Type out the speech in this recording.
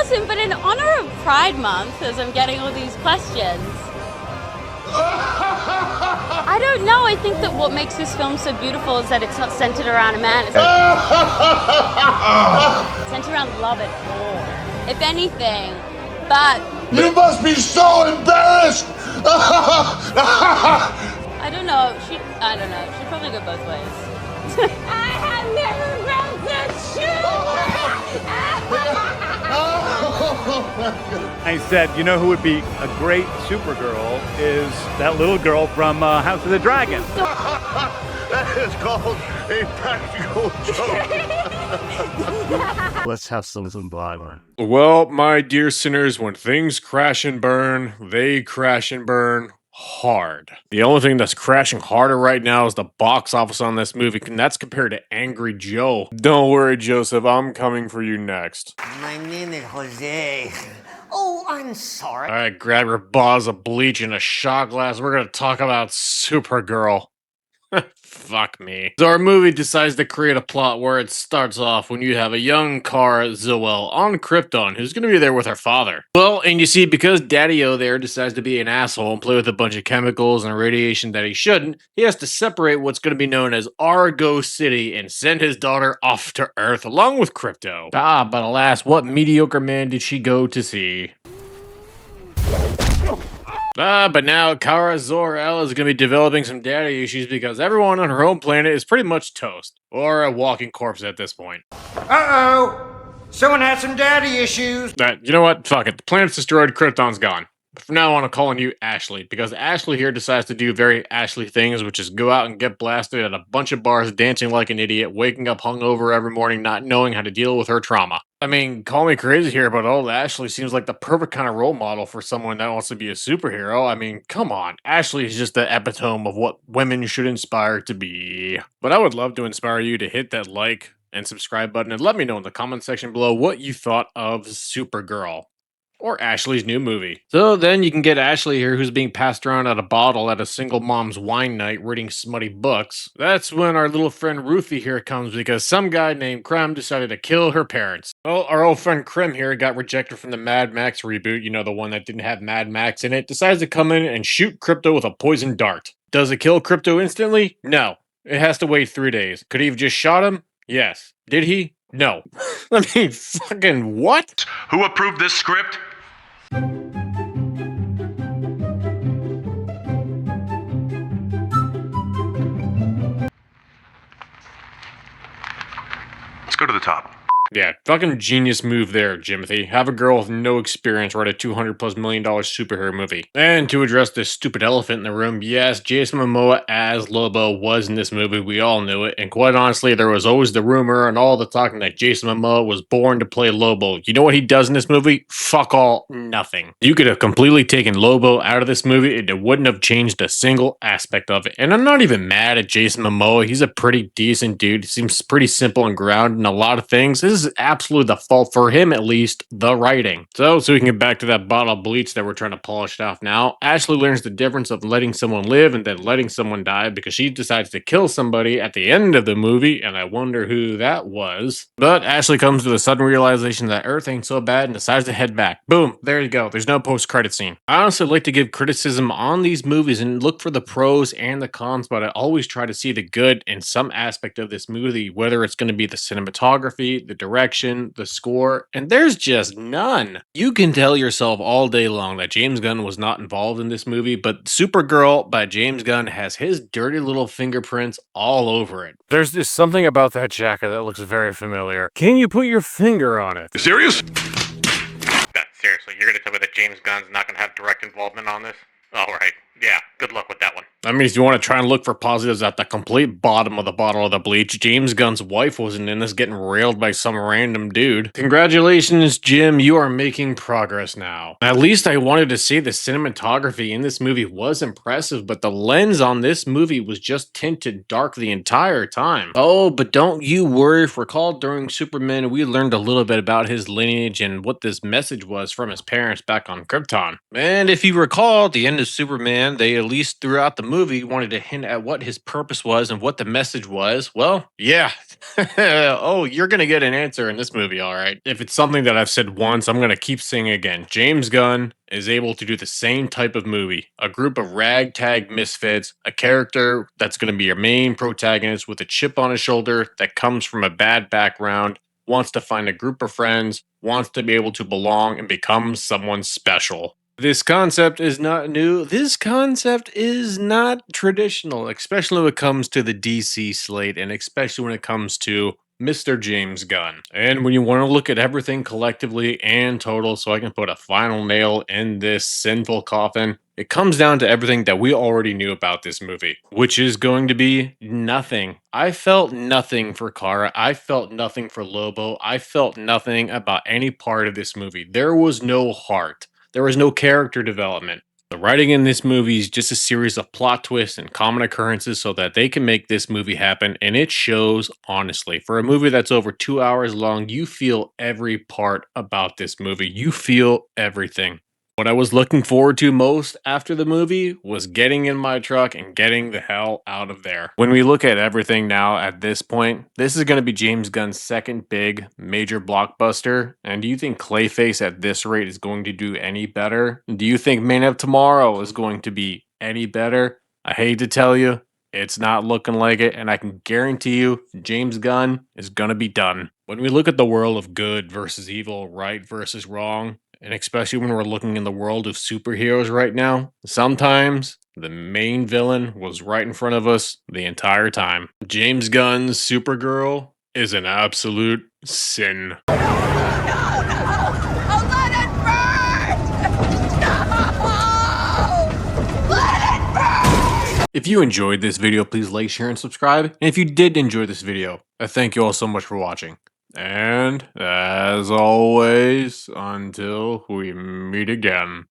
Listen, but in honor of Pride Month, as I'm getting all these questions, I don't know. I think that what makes this film so beautiful is that it's not centered around a man. It's centered around love and war, if anything. But you must be so embarrassed. I don't know. She'd probably go both ways. I have never felt such I said, you know who would be a great Supergirl is that little girl from House of the Dragon. That is called a practical joke. Let's have some violence. Well, my dear sinners, when things crash and burn, they crash and burn hard. The only thing that's crashing harder right now is the box office on this movie, and that's compared to Angry Joe. Don't worry, Joseph, I'm coming for you next. My name is Jose. Oh, I'm sorry. Alright, grab your bottles of bleach and a shot glass. We're gonna talk about Supergirl. Fuck me. So our movie decides to create a plot where it starts off when you have a young Kara Zor-El on Krypton who's gonna be there with her father. Well, and you see, because Daddy-O there decides to be an asshole and play with a bunch of chemicals and radiation that he shouldn't, he has to separate what's gonna be known as Argo City and send his daughter off to Earth along with Krypto. But alas, what mediocre man did she go to see? But now Kara Zor-El is going to be developing some daddy issues because everyone on her home planet is pretty much toast. Or a walking corpse at this point. Uh-oh. Someone had some daddy issues. You know what? Fuck it. The planet's destroyed, Krypton's gone. But from now on, I'm calling you Ashley, because Ashley here decides to do very Ashley things, which is go out and get blasted at a bunch of bars, dancing like an idiot, waking up hungover every morning, not knowing how to deal with her trauma. I mean, call me crazy here, but old Ashley seems like the perfect kind of role model for someone that wants to be a superhero. I mean, come on. Ashley is just the epitome of what women should inspire to be. But I would love to inspire you to hit that like and subscribe button and let me know in the comment section below what you thought of Supergirl. Or Ashley's new movie. So then you can get Ashley here, who's being passed around at a bottle at a single mom's wine night reading smutty books. That's when our little friend Ruthie here comes, because some guy named Krem decided to kill her parents. Well, our old friend Krem here got rejected from the Mad Max reboot, you know, the one that didn't have Mad Max in it, decides to come in and shoot Krypto with a poison dart. Does it kill Krypto instantly? No. It has to wait 3 days. Could he have just shot him? Yes. Did he? No. I mean, fucking what? Who approved this script? Let's go to the top. Yeah, fucking genius move there, Jimothy. Have a girl with no experience write a $200+ million superhero movie. And to address this stupid elephant in the room, yes, Jason Momoa as Lobo was in this movie. We all knew it. And quite honestly, there was always the rumor and all the talking that Jason Momoa was born to play Lobo. You know what he does in this movie? Fuck all, nothing. You could have completely taken Lobo out of this movie and it wouldn't have changed a single aspect of it. And I'm not even mad at Jason Momoa. He's a pretty decent dude. He seems pretty simple and grounded in a lot of things. This is absolutely the fault, for him at least, the writing. So we can get back to that bottle of bleach that we're trying to polish off now. Ashley learns the difference of letting someone live and then letting someone die, because she decides to kill somebody at the end of the movie, and I wonder who that was. But Ashley comes to the sudden realization that Earth ain't so bad and decides to head back. Boom, there you go. There's no post-credit scene. I honestly like to give criticism on these movies and look for the pros and the cons, but I always try to see the good in some aspect of this movie, whether it's going to be the cinematography, the direction, the score, and there's just none. You can tell yourself all day long that James Gunn was not involved in this movie, but Supergirl by James Gunn has his dirty little fingerprints all over it. There's just something about that jacket that looks very familiar. Can you put your finger on it? You serious? Seriously, you're gonna tell me that James Gunn's not gonna have direct involvement on this? Alright, yeah, good luck with that one. That means you want to try and look for positives at the complete bottom of the bottle of the bleach. James Gunn's wife wasn't in this, getting railed by some random dude. Congratulations, Jim, you are making progress now. At least I wanted to say the cinematography in this movie was impressive, but the lens on this movie was just tinted dark the entire time. Oh, but don't you worry. Recall during Superman, we learned a little bit about his lineage and what this message was from his parents back on Krypton. And if you recall, at the end of Superman, and they, at least throughout the movie, wanted to hint at what his purpose was and what the message was, well, yeah. Oh, you're going to get an answer in this movie, all right. If it's something that I've said once, I'm going to keep saying again. James Gunn is able to do the same type of movie. A group of ragtag misfits, a character that's going to be your main protagonist with a chip on his shoulder that comes from a bad background, wants to find a group of friends, wants to be able to belong and become someone special. This concept is not new. This concept is not traditional, especially when it comes to the DC slate and especially when it comes to Mr. James Gunn. And when you want to look at everything collectively and total so I can put a final nail in this sinful coffin, it comes down to everything that we already knew about this movie, which is going to be nothing. I felt nothing for Kara. I felt nothing for Lobo. I felt nothing about any part of this movie. There was no heart. There was no character development. The writing in this movie is just a series of plot twists and common occurrences so that they can make this movie happen, and it shows, honestly. For a movie that's over 2 hours long, you feel every part about this movie. You feel everything. What I was looking forward to most after the movie was getting in my truck and getting the hell out of there. When we look at everything now at this point, this is going to be James Gunn's second big major blockbuster. And do you think Clayface at this rate is going to do any better? Do you think Man of Tomorrow is going to be any better? I hate to tell you, it's not looking like it, and I can guarantee you James Gunn is going to be done. When we look at the world of good versus evil, right versus wrong, and especially when we're looking in the world of superheroes right now, sometimes the main villain was right in front of us the entire time. James Gunn's Supergirl is an absolute sin. If you enjoyed this video, please like, share, and subscribe. And if you did enjoy this video, I thank you all so much for watching. And, as always, until we meet again.